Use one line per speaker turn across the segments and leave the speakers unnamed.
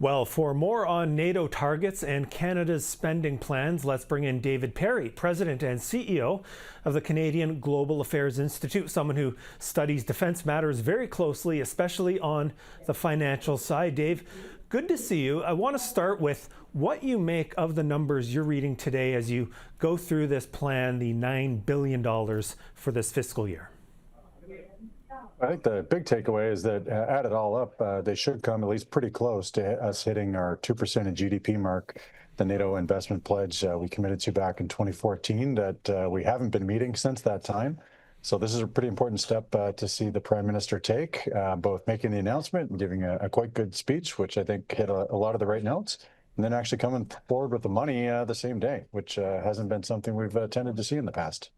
Well, for more on NATO targets and Canada's spending plans, let's bring in David Perry, President and CEO of the Canadian Global Affairs Institute, someone who studies defense matters very closely, especially on the financial side. Dave, good to see you. I want to start with what you make of the numbers you're reading today as you go through this plan, the $9 billion for this fiscal year.
I think the big takeaway is that add it all up, they should come at least pretty close to us hitting our 2% of GDP mark, the NATO investment pledge we committed to back in 2014 that we haven't been meeting since that time. So this is a pretty important step to see the Prime Minister take, both making the announcement and giving a quite good speech, which I think hit a lot of the right notes, and then actually coming forward with the money the same day, which hasn't been something we've tended to see in the past.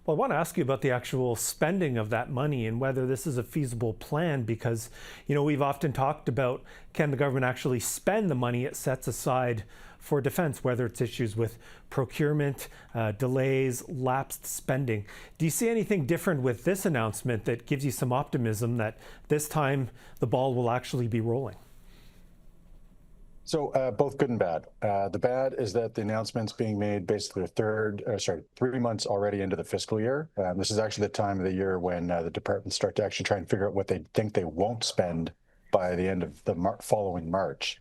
Well, I want to ask you about the actual spending of that money and whether this is a feasible plan, because, you know, we've often talked about, can the government actually spend the money it sets aside for defense, whether it's issues with procurement, delays, lapsed spending. Do you see anything different with this announcement that gives you some optimism that this time the ball will actually be rolling?
So both good and bad. The bad is that the announcement's being made basically 3 months already into the fiscal year. This is actually the time of the year when the departments start to actually try and figure out what they think they won't spend by the end of the following March.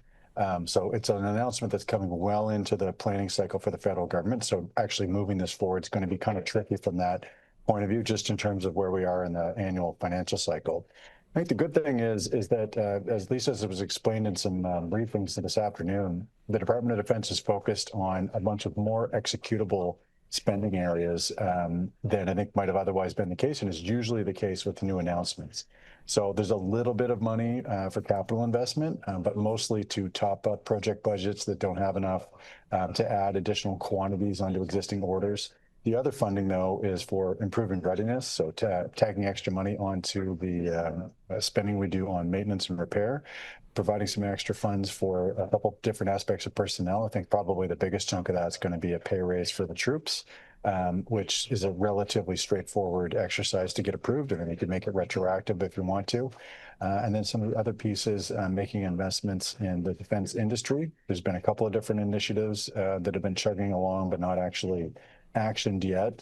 So it's an announcement that's coming well into the planning cycle for the federal government. So actually moving this forward is going to be kind of tricky from that point of view, just in terms of where we are in the annual financial cycle. I think the good thing is that, as Lisa was explained in some briefings this afternoon, the Department of Defense is focused on a bunch of more executable spending areas than I think might have otherwise been the case, and is usually the case with the new announcements. So there's a little bit of money for capital investment, but mostly to top up project budgets that don't have enough to add additional quantities onto existing orders. The other funding, though, is for improving readiness, so tagging extra money onto the spending we do on maintenance and repair, providing some extra funds for a couple different aspects of personnel. I think probably the biggest chunk of that is going to be a pay raise for the troops, which is a relatively straightforward exercise to get approved, and you can make it retroactive if you want to. And then some of the other pieces, making investments in the defense industry. There's been a couple of different initiatives that have been chugging along, but not actually actioned yet.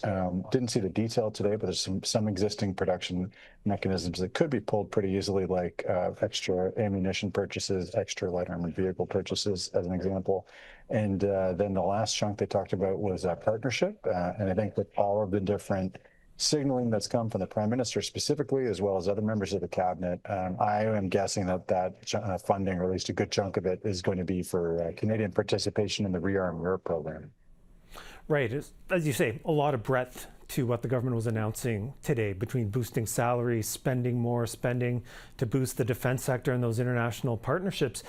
Didn't see the detail today, but there's some existing production mechanisms that could be pulled pretty easily, like extra ammunition purchases, extra light armored vehicle purchases, as an example. And then the last chunk they talked about was a partnership. And I think with all of the different signaling that's come from the Prime Minister specifically, as well as other members of the cabinet, I am guessing that funding, or at least a good chunk of it, is going to be for Canadian participation in the Rearm Europe program.
Right. As you say, a lot of breadth to what the government was announcing today, between boosting salaries, spending more, spending to boost the defense sector and those international partnerships.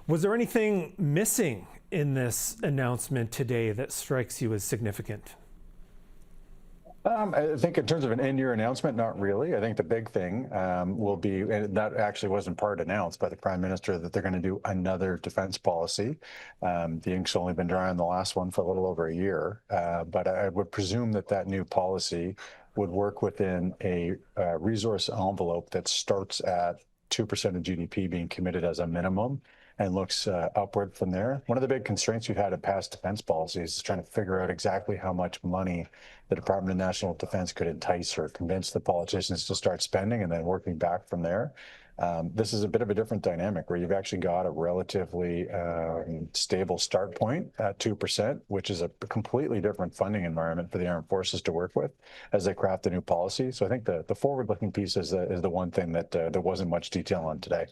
Was there anything missing in this announcement today that strikes you as significant?
I think in terms of an end-year announcement, not really. I think the big thing will be, and that actually wasn't part announced by the Prime Minister, that they're going to do another defense policy. The ink's only been dry on the last one for a little over a year, but I would presume that new policy would work within a resource envelope that starts at 2% of GDP being committed as a minimum, and looks upward from there. One of the big constraints we've had in past defense policies is trying to figure out exactly how much money the Department of National Defense could entice or convince the politicians to start spending, and then working back from there. This is a bit of a different dynamic where you've actually got a relatively stable start point at 2%, which is a completely different funding environment for the armed forces to work with as they craft a new policy. So I think the forward-looking piece is the one thing that there wasn't much detail on today.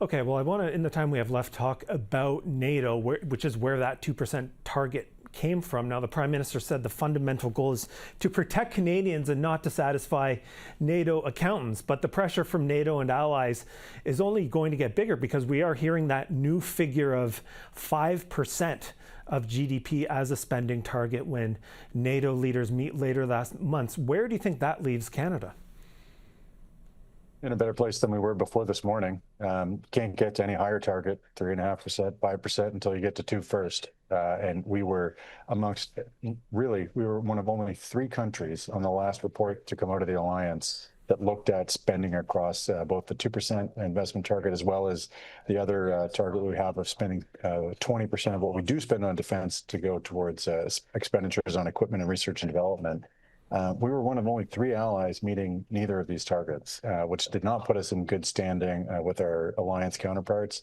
Okay, well, I want to, in the time we have left, talk about NATO, which is where that 2% target came from. Now, the Prime Minister said the fundamental goal is to protect Canadians and not to satisfy NATO accountants. But the pressure from NATO and allies is only going to get bigger, because we are hearing that new figure of 5% of GDP as a spending target when NATO leaders meet later last month. Where do you think that leaves Canada?
In a better place than we were before this morning. Can't get to any higher target, 3.5%, 5%, until you get to 2% first. And we were we were one of only 3 countries on the last report to come out of the alliance that looked at spending across both the 2% investment target as well as the other target we have of spending 20% of what we do spend on defense to go towards expenditures on equipment and research and development. We were one of only 3 allies meeting neither of these targets, which did not put us in good standing with our alliance counterparts.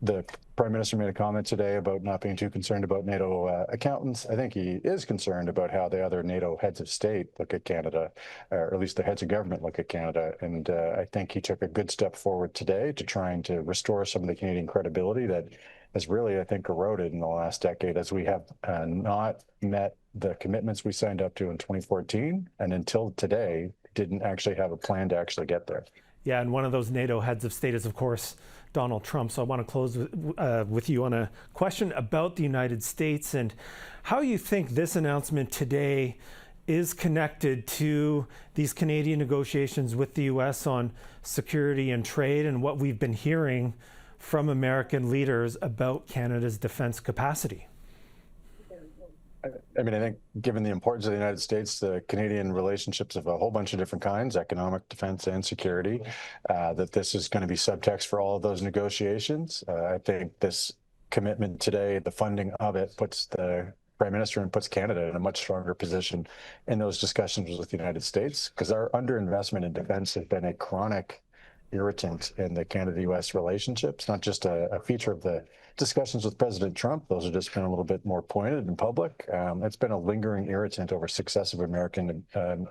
The Prime Minister made a comment today about not being too concerned about NATO accountants. I think he is concerned about how the other NATO heads of state look at Canada, or at least the heads of government look at Canada. And I think he took a good step forward today to trying to restore some of the Canadian credibility that has really, I think, eroded in the last decade as we have not met the commitments we signed up to in 2014, and until today, didn't actually have a plan to actually get there.
Yeah, and one of those NATO heads of state is, of course, Donald Trump. So I want to close with you on a question about the United States and how you think this announcement today is connected to these Canadian negotiations with the U.S. on security and trade and what we've been hearing from American leaders about Canada's defense capacity.
I mean, I think given the importance of the United States, the Canadian relationships of a whole bunch of different kinds, economic, defense, and security, that this is going to be subtext for all of those negotiations. I think this commitment today, the funding of it, puts the Prime Minister and puts Canada in a much stronger position in those discussions with the United States, because our underinvestment in defense has been a chronic irritant in the Canada-U.S. relationships, not just a feature of the discussions with President Trump. Those have just been a little bit more pointed in public. It's been a lingering irritant over successive American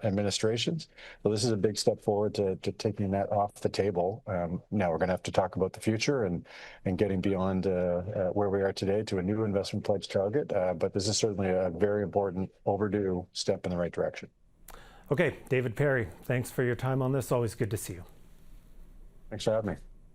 administrations. So this is a big step forward to taking that off the table. Now we're going to have to talk about the future and getting beyond where we are today to a new investment pledge target. But this is certainly a very important, overdue step in the right direction.
Okay, David Perry, thanks for your time on this. Always good to see you.
Thanks for having me.